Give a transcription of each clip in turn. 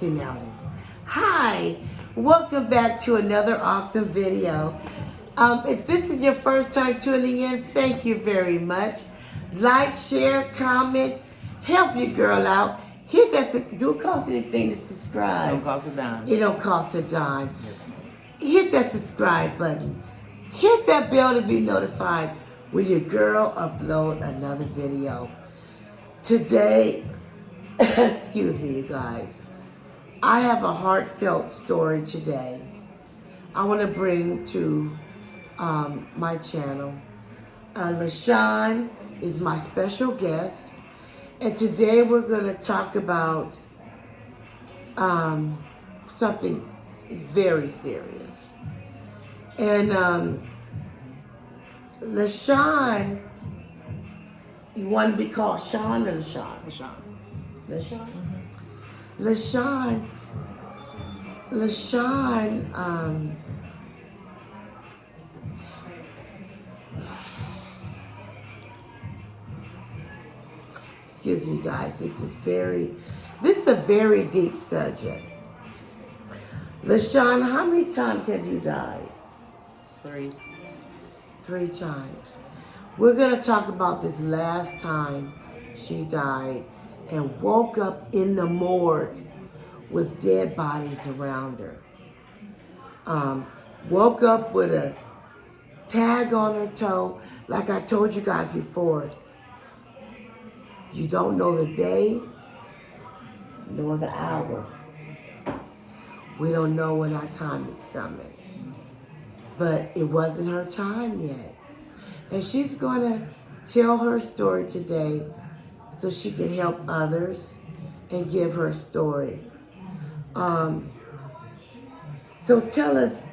See now. Hi, welcome back to another awesome video. If this is your first time tuning in, thank you very much. Like, share, comment, help your girl out. Hit that. Do it cost anything to subscribe? It don't cost a dime. It don't cost a dime. Yes, ma'am. Hit that subscribe button. Hit that bell to be notified when your girl upload another video. Today, excuse me, you guys. I have a heartfelt story today. I want to bring to my channel. LaShawn is my special guest, and today we're going to talk about something very serious. And LaShawn, you want to be called Sean or LaShawn? LaShawn. LaShawn? Mm-hmm. LaShawn, excuse me guys, this is a very deep subject. LaShawn, how many times have you died? 3. 3 times. We're going to talk about this last time she died and woke up in the morgue with dead bodies around her. Woke up with a tag on her toe. Like I told you guys before, you don't know the day nor the hour. We don't know when our time is coming. But it wasn't her time yet. And she's going to tell her story today so she can help others and give her story. So tell us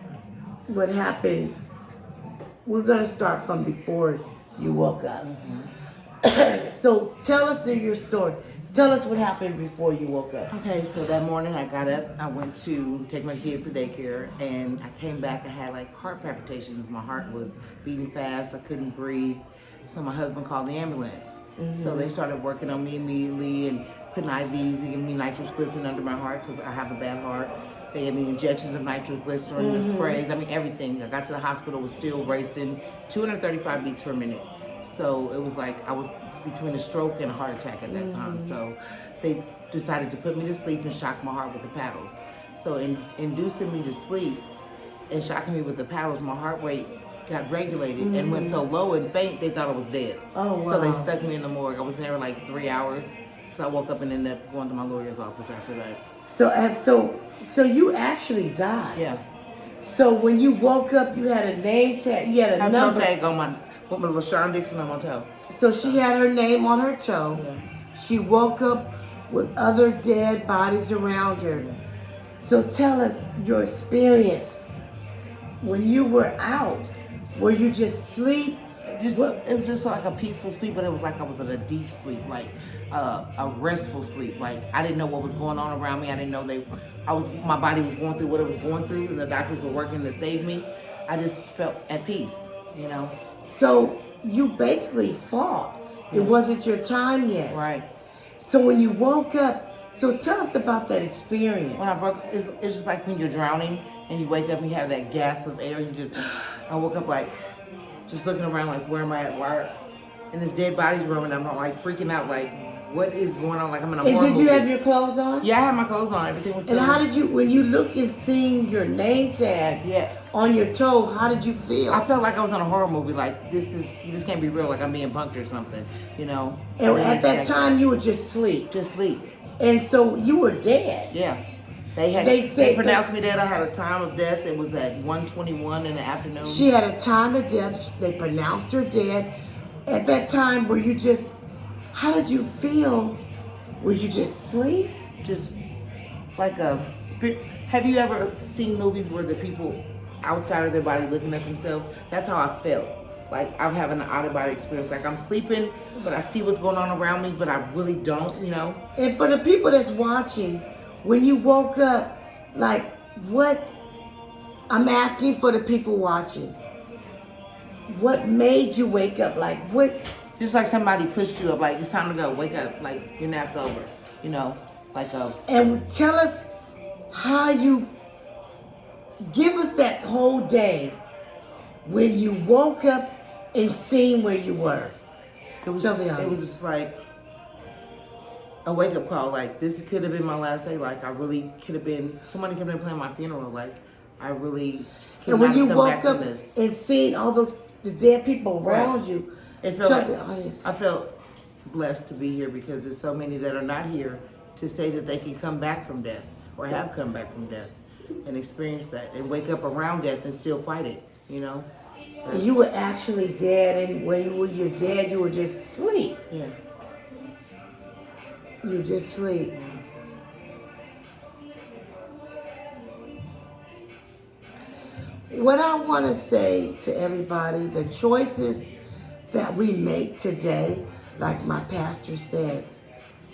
what happened. We're going to start from before you woke up. Mm-hmm. So tell us your story. Tell us what happened before you woke up. Okay, so that morning I got up, I went to take my kids to daycare, and I came back, I had like heart palpitations. My heart was beating fast, I couldn't breathe. So my husband called the ambulance. Mm-hmm. So they started working on me immediately and putting IVs and giving me nitroglycerin under my heart because I have a bad heart. They gave me injections of nitroglycerin, mm-hmm. the sprays, I mean everything. I got to the hospital, was still racing 235 beats per minute. So it was like I was between a stroke and a heart attack at that time. So they decided to put me to sleep and shock my heart with the paddles. So in inducing me to sleep and shocking me with the paddles, my heart rate got regulated and went so low and faint they thought I was dead. Oh, wow. So they stuck me in the morgue. I was there like 3 hours. So I woke up and ended up going to my lawyer's office after that. So you actually died. Yeah. So when you woke up, you had a name tag, you had a number. Toe tag on my LaShawn Dixon on my toe. So she had her name on her toe. Yeah. She woke up with other dead bodies around her. Yeah. So tell us your experience when you were out. Were you just asleep? It was just like a peaceful sleep, but it was like I was in a deep sleep, like a restful sleep. Like I didn't know what was going on around me. I didn't know my body was going through what it was going through, and the doctors were working to save me. I just felt at peace, you know. So you basically fought. It wasn't your time yet. Right. So when you woke up, so tell us about that experience. When I broke, it's just like when you're drowning and you wake up and you have that gasp of air. I woke up like, just looking around like, where am I at? Why? And there's dead bodies around, and I'm like freaking out, like, what is going on? Like I'm in a horror movie. And did you have your clothes on? Yeah, I had my clothes on. Everything was still. And how did you, when you look and seeing your name tag on your toe, how did you feel? I felt like I was in a horror movie. Like this can't be real. Like I'm being punked or something, you know. And at that time, you were just asleep. Just sleep. And so you were dead. Yeah. They pronounced me dead. I had a time of death. It was at 1:21 in the afternoon. She had a time of death. They pronounced her dead. At that time, were you just, how did you feel? Were you just asleep? Just like a spirit. Have you ever seen movies where the people outside of their body looking at themselves? That's how I felt. Like I'm having an out-of-body experience. Like I'm sleeping, but I see what's going on around me, but I really don't, you know? And for the people that's watching, when you woke up, like what, I'm asking for the people watching, what made you wake up? Like what? Just like somebody pushed you up, like it's time to go, wake up, like your nap's over, you know, like a. And tell us how you give us that whole day when you woke up and seen where you were. It was Tell me how. it was just like a wake up call. Like, this could have been my last day. Like, I really could have been, somebody could have been planning my funeral. Like, I really could And when not you have come back woke from up this. and seen all the dead people around Right. you, It felt tell like, the audience. I felt blessed to be here because there's so many that are not here to say that they can come back from death or have come back from death and experience that and wake up around death and still fight it, you know? You were actually dead, and when you're dead, you were just asleep. Yeah. You were just asleep. What I want to say to everybody, the choices that we make today, like my pastor says,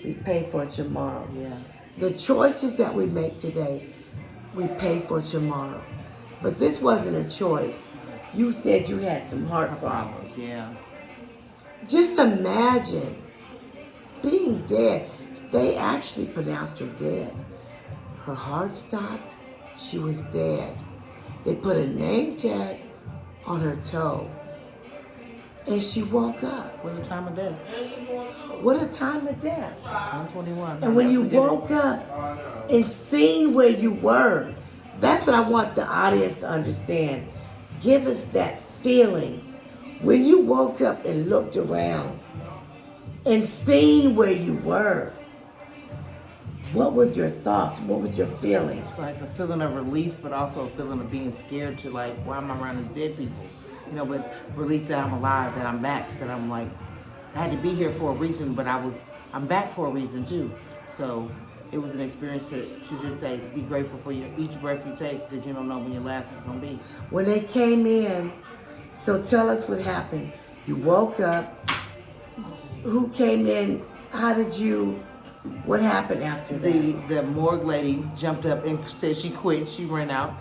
we pay for tomorrow. Yeah. The choices that we make today, we pay for tomorrow. But this wasn't a choice. You said you had some heart problems. Yeah. Just imagine being dead. They actually pronounced her dead. Her heart stopped. She was dead. They put a name tag on her toe. And she woke up. What a time of death. What a time of death. 121. And when you woke up and seen where you were, that's what I want the audience to understand. Give us that feeling. When you woke up and looked around and seen where you were, what was your thoughts? What was your feelings? It's like a feeling of relief, but also a feeling of being scared to, like, why am I around these dead people? You know, but relief that I'm alive, that I'm back, that I'm like, I had to be here for a reason, but I'm back for a reason too. So it was an experience to just say, be grateful for each breath you take, because you don't know when your last is going to be. When they came in, so tell us what happened. You woke up. Who came in? What happened after that? The morgue lady jumped up and said she quit. She ran out.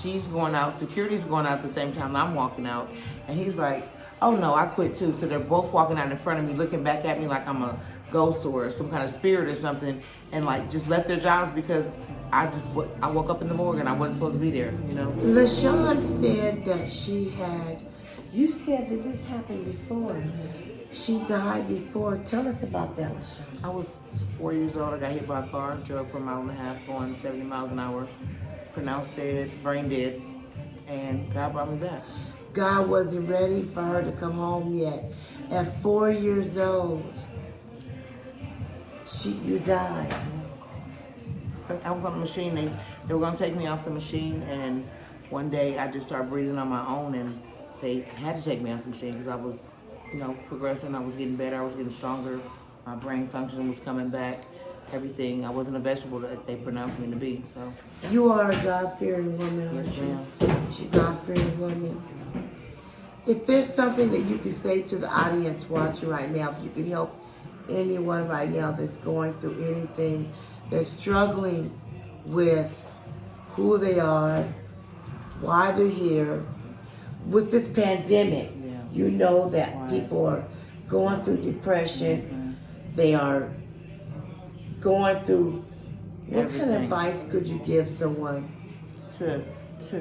She's going out. Security's going out at the same time I'm walking out. And he's like, oh no, I quit too. So they're both walking out in front of me, looking back at me like I'm a ghost or some kind of spirit or something, and like just left their jobs because I woke up in the morgue and I wasn't supposed to be there, you know? LaShawn's said that you said that this happened before. She died before. Tell us about that, LaShawn. I was 4 years old. I got hit by a car, drove for a mile and a half, going 70 miles an hour, pronounced dead, brain dead, and God brought me back. God wasn't ready for her to come home yet. At 4 years old, you died. I was on the machine. They were going to take me off the machine, and one day I just started breathing on my own, and they had to take me off the machine because I was, progressing. I was getting better. I was getting stronger. My brain function was coming back. Everything. I wasn't a vegetable that they pronounced me to be. So. You are a God-fearing woman, aren't Yes, you? ma'am. She's a God-fearing woman. If there's something that you can say to the audience watching right now, if you can help anyone right now that's going through anything, that's struggling with who they are, why they're here, with this pandemic, you know that people are going through depression, they are going through, what kind of advice could you give someone? To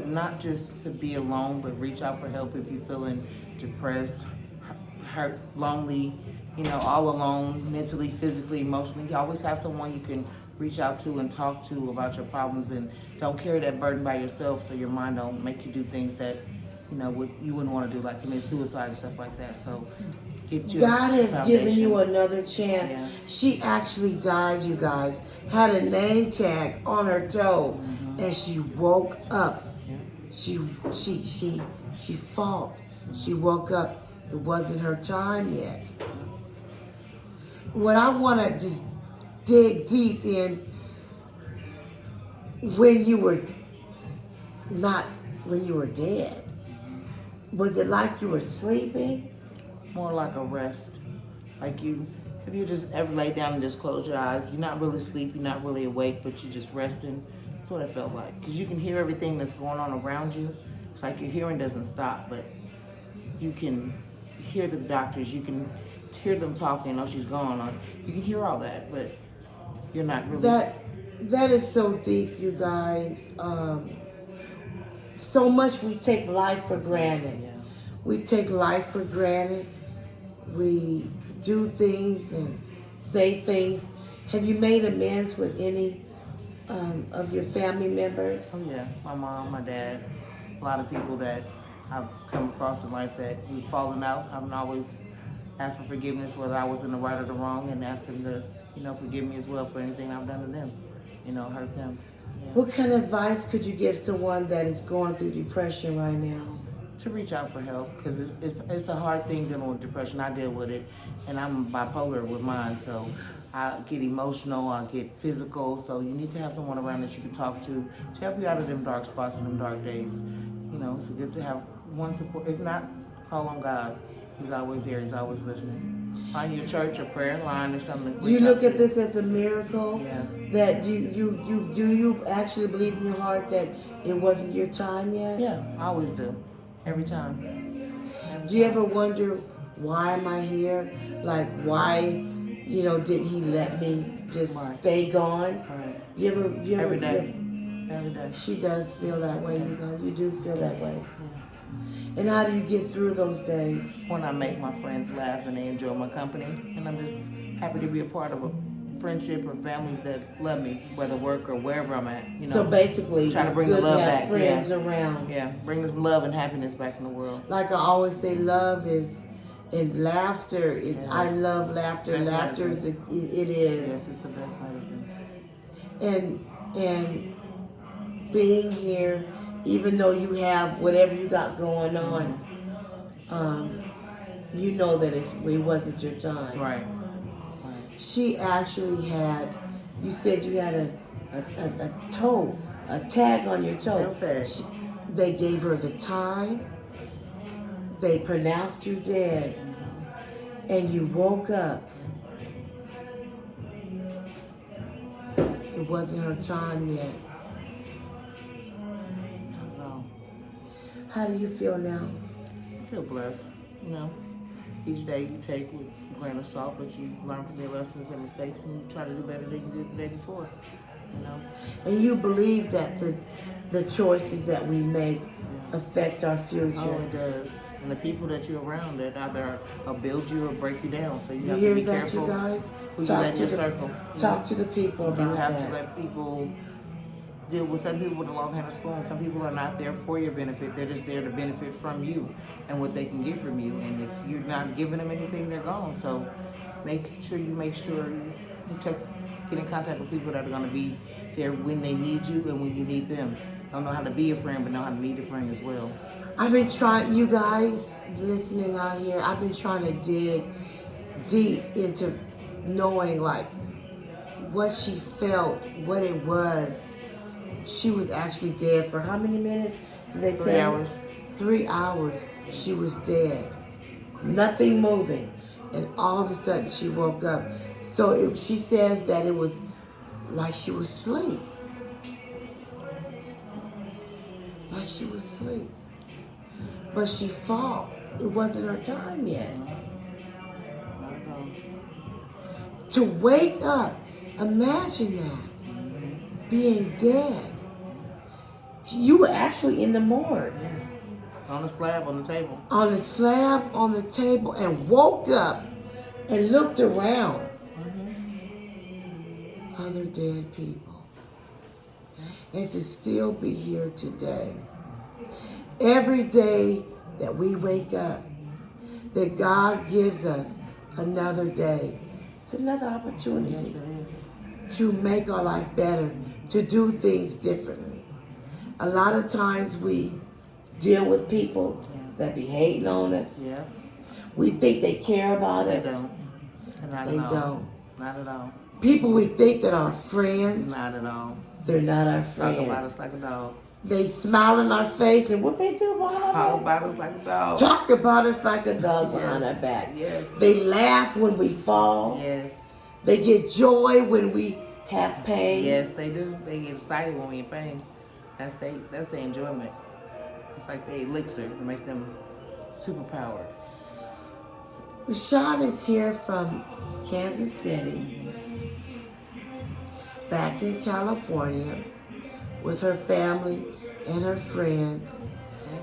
not just to be alone, but reach out for help if you're feeling depressed, hurt, lonely, all alone, mentally, physically, emotionally. You always have someone you can reach out to and talk to about your problems, and don't carry that burden by yourself so your mind don't make you do things that, you wouldn't want to do, like commit suicide and stuff like that. So get your God has foundation. given you another chance. Yeah. She actually died, you guys. Had a name tag on her toe, and she woke up. She fought. She woke up. It wasn't her time yet. What I want to just dig deep in, when you were dead, was it like you were sleeping? More like a rest. Like if you just ever lay down and just close your eyes, you're not really asleep, you're not really awake, but you're just resting. That's what it felt like. Because you can hear everything that's going on around you. It's like your hearing doesn't stop, but you can hear the doctors, you can hear them talking, oh, she's gone, or you can hear all that, but you're not really... That is so deep, you guys. So much we take life for granted. Yeah. We take life for granted. We do things and say things. Have you made amends with any of your family members? Oh yeah, my mom, my dad, a lot of people that I've come across in life that we've fallen out. I've always asked for forgiveness, whether I was in the right or the wrong, and asked them to, forgive me as well for anything I've done to them, hurt them. Yeah. What kind of advice could you give someone that is going through depression right now? To reach out for help, because it's a hard thing dealing with depression. I deal with it, and I'm bipolar with mine, so I get emotional, I get physical, so you need to have someone around that you can talk to help you out of them dark spots and them dark days. It's good to have one support. If not, call on God. He's always there, he's always listening. Find your church or prayer line or something. Do you look at this as a miracle? Yeah. That you actually believe in your heart that it wasn't your time yet? Yeah, I always do. Every time. Do you ever wonder, why am I here? Like, why, did he let me just stay gone? Right. You ever Every day. Every day. She does feel that way, you guys. You do feel that way. Yeah. And how do you get through those days? When I make my friends laugh and they enjoy my company, and I'm just happy to be a part of a friendship or families that love me, whether work or wherever I'm at. So basically, try to it's bring good the love to have back. friends Yeah. around. Yeah, bring the love and happiness back in the world. Like I always say, love is, and laughter. Yes. I love laughter. Best Laughter medicine. it is. Yes, it's the best medicine. And being here, even though you have whatever you got going on, you know that it wasn't your time. Right. She actually had, you said you had a tag on your toe. Tag. They gave her the time, they pronounced you dead, and you woke up. It wasn't her time yet. No. How do you feel now? I feel blessed. Each day you take with a grain of salt, but you learn from your lessons and mistakes, and you try to do better than you did the day before. And you believe that the choices that we make affect our future. Oh, it does. And the people that you're around that either build you or break you down. So you have hear to be that, careful you guys? who you let in your circle. Talk to the people about You have that. to let people deal with some people with a long-handled spoon. Some people are not there for your benefit. They're just there to benefit from you and what they can get from you. And if you're not giving them anything, they're gone. So make sure you get in contact with people that are going to be there when they need you and when you need them. Don't know how to be a friend, but know how to need a friend as well. I've been trying, you guys listening out here, I've been trying to dig deep into knowing like what she felt, what it was. She was actually dead for how many minutes? Did they 3 tell hours. 3 hours. She was dead. Nothing moving. And all of a sudden she woke up. So she says that it was like she was asleep. Like she was asleep. But she fought. It wasn't her time yet. To wake up, imagine that. Being dead. You were actually in the morgue. Yes. On the slab on the table. On the slab on the table and woke up and looked around. Other dead people. And to still be here today. Every day that we wake up, that God gives us another day. It's another opportunity. Yes, it is. To make our life better, to do things differently. A lot of times we deal with people that be hating on us. Yeah. We think they care about They us. don't. Not They at all. don't. Not at all. People we think that are friends, Not at all. they're not our Talk about friends. us like a dog. They smile in our face, and what they do behind Talk our back? about us like a dog. Talk about us like a dog behind Yes. our back. Yes. They laugh when we fall. Yes. They get joy when we have pain. Yes, they do. They get excited when we in pain. That's their enjoyment. It's like the elixir to make them superpowered. LaShawn is here from Kansas City. back in California with her family and her friends.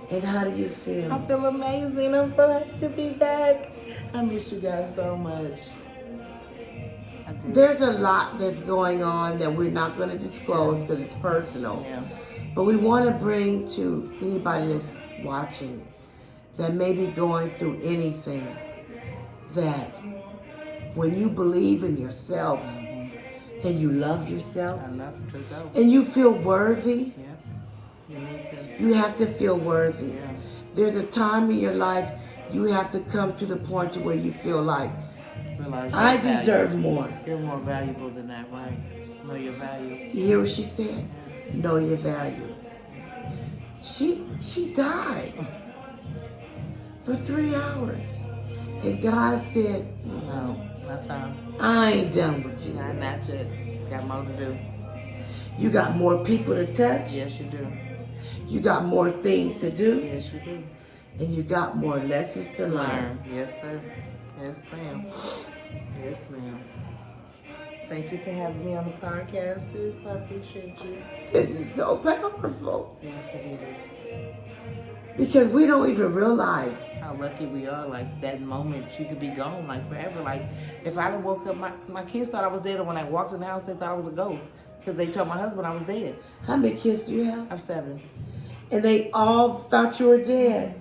And how do you feel? I feel amazing. I'm so happy to be back. I miss you guys so much. I do. There's a lot that's going on that we're not going to disclose because it's personal. Yeah. But we want to bring to anybody that's watching that may be going through anything, that when you believe in yourself and you love yourself Enough to go. and you feel worthy, Yeah. You need to. you have to feel worthy. Yeah. There's a time in your life you have to come to the point to where you feel like, Realize I your value. deserve more. You're more valuable than that, right? Know your value. You hear what she said? Know your value. She died for 3 hours. And God said, No, not time. I ain't done with you. Not yet. Got more to do. You got more people to touch. Yes, you do. You got more things to do. Yes, you do. And you got more lessons to learn. Yes, sir. Yes, ma'am. Yes, ma'am. Thank you for having me on the podcast, sis. I appreciate you. This is so powerful. Yes, it is. Because we don't even realize. How lucky we are, like that moment you could be gone like forever. Like if I done woke up, my kids thought I was dead, and when I walked in the house they thought I was a ghost because they told my husband I was dead. How many kids do you have? I'm 7. And they all thought you were dead.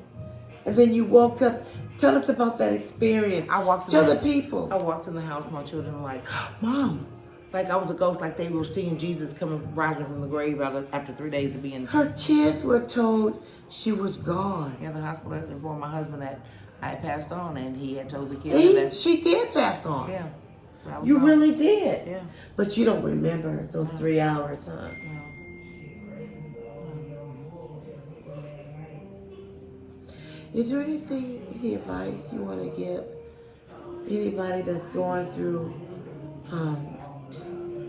And then you woke up. Tell us about that experience. Tell the people. I walked in the house, my children were like, Mom, like I was a ghost, like they were seeing Jesus coming, rising from the grave after 3 days of being. Her kids were told she was gone. Yeah, the hospital had informed my husband that I had passed on, and he had told the kids that. She did pass on. Yeah. You really did. Yeah. But you don't remember those 3 hours, huh? No. Is there any advice you want to give anybody that's going through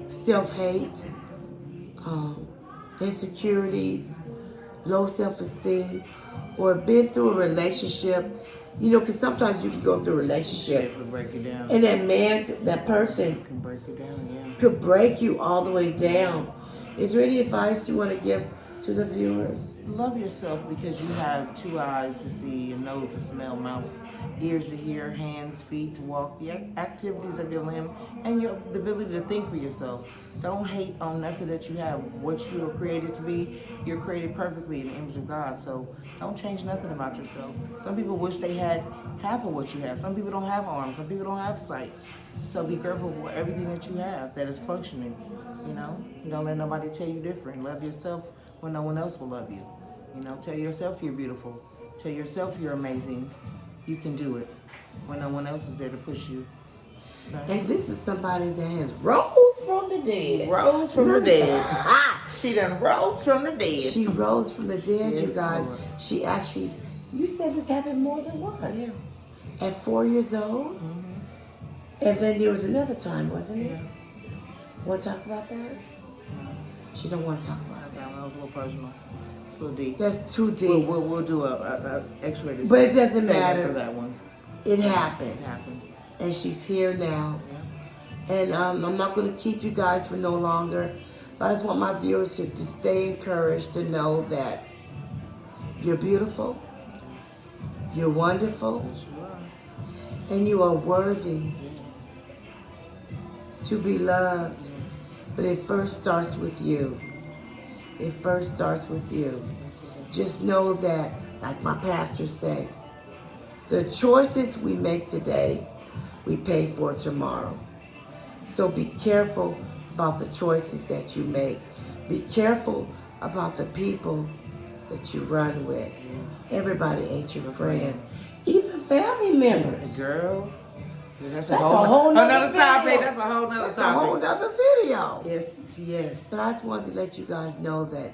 self-hate, insecurities, low self-esteem, or been through a relationship? You know, because sometimes you can go through a relationship It could break you down. and that person Can break you down, yeah. could break you all the way down. Is there any advice you want to give to the viewers? Love yourself because you have 2 eyes to see, a nose to smell, mouth, ears to hear, hands, feet to walk, the activities of your limb, and the ability to think for yourself. Don't hate on nothing that you have. What you are created to be, you're created perfectly in the image of God. So don't change nothing about yourself. Some people wish they had half of what you have. Some people don't have arms. Some people don't have sight. So be grateful for everything that you have that is functioning. You know, don't let nobody tell you different. Love yourself when no one else will love you. You know, tell yourself you're beautiful. Tell yourself you're amazing. You can do it when no one else is there to push you. Okay? And this is somebody that has rose from the dead. Rose from the dead. She done rose from the dead. She rose from the dead, Yes, you guys. Lord. She actually, you said this happened more than once. Yeah. At 4 years old. Mm-hmm. And then there was another time, wasn't it? Yeah. Want to talk about that? She don't want to talk about Okay, that. that was a little personal. It's a little deep. That's too deep. We'll do a X-ray. But it doesn't segment matter. for that one. It happened. It happened. And she's here now. Yeah. And I'm not going to keep you guys for no longer. But I just want my viewers to stay encouraged to know that you're beautiful. You're wonderful. Yes, you are. And you are worthy Yes. to be loved. Yes. But it first starts with you. It first starts with you. Just know that, like my pastors say, the choices we make today, we pay for tomorrow. So be careful about the choices that you make. Be careful about the people that you run with. Yes. Everybody ain't your friend. Even family members. Girl, that's a whole nother another topic. video. That's a whole nother That's a topic. whole nother video. Yes, yes. But I just wanted to let you guys know that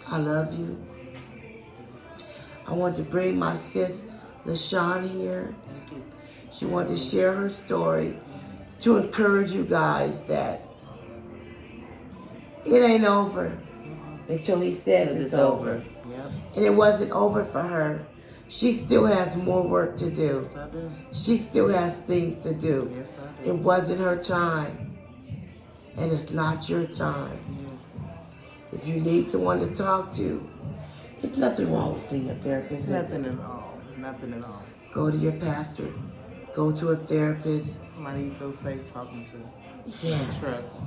I love you. I want to bring my sis LaShawn here. Thank you. She wanted to share her story to encourage you guys that it ain't over until he says it's over. Yep. And it wasn't over for her She still has more work to do. Yes, I do. She still has things to do. Yes, I do. It wasn't her time. And it's not your time. Yes. If you need someone to talk to, there's nothing wrong with seeing a therapist. is Nothing it? at all. Nothing at all. Go to your pastor. Go to a therapist. Somebody you feel safe talking to. Yes. Trust.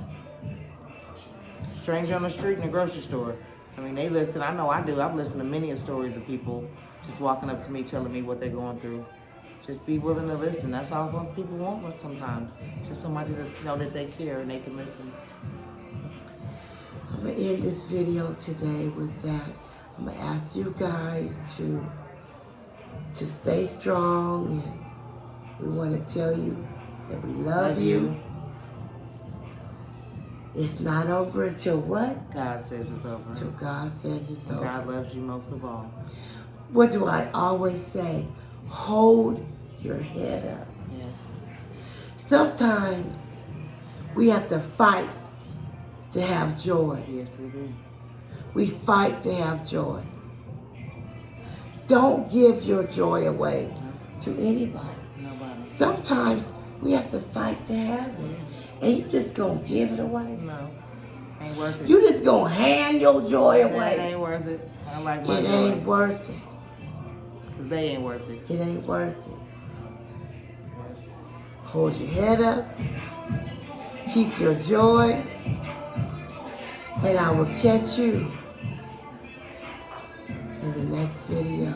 Stranger on the street in the grocery store. I mean, they listen. I know I do. I've listened to many stories of people just walking up to me telling me what they're going through. Just be willing to listen. That's all people want sometimes. Just somebody to know that they care and they can listen. I'm going to end this video today with that. I'm going to ask you guys to stay strong, and we want to tell you that we love you. It's not over until what? God says it's over. Until God says it's over. God loves you most of all. What do I always say? Hold your head up. Yes. Sometimes we have to fight to have joy. Yes, we do. We fight to have joy. Don't give your joy away to anybody. Nobody. Sometimes we have to fight to have it. And you just gonna give it away? No. Ain't worth it. You just gonna hand your joy It away? ain't worth it. I like my It joy. ain't worth it. Because they ain't worth it. It ain't worth it. Yes. Hold your head up. Keep your joy. And I will catch you in the next video.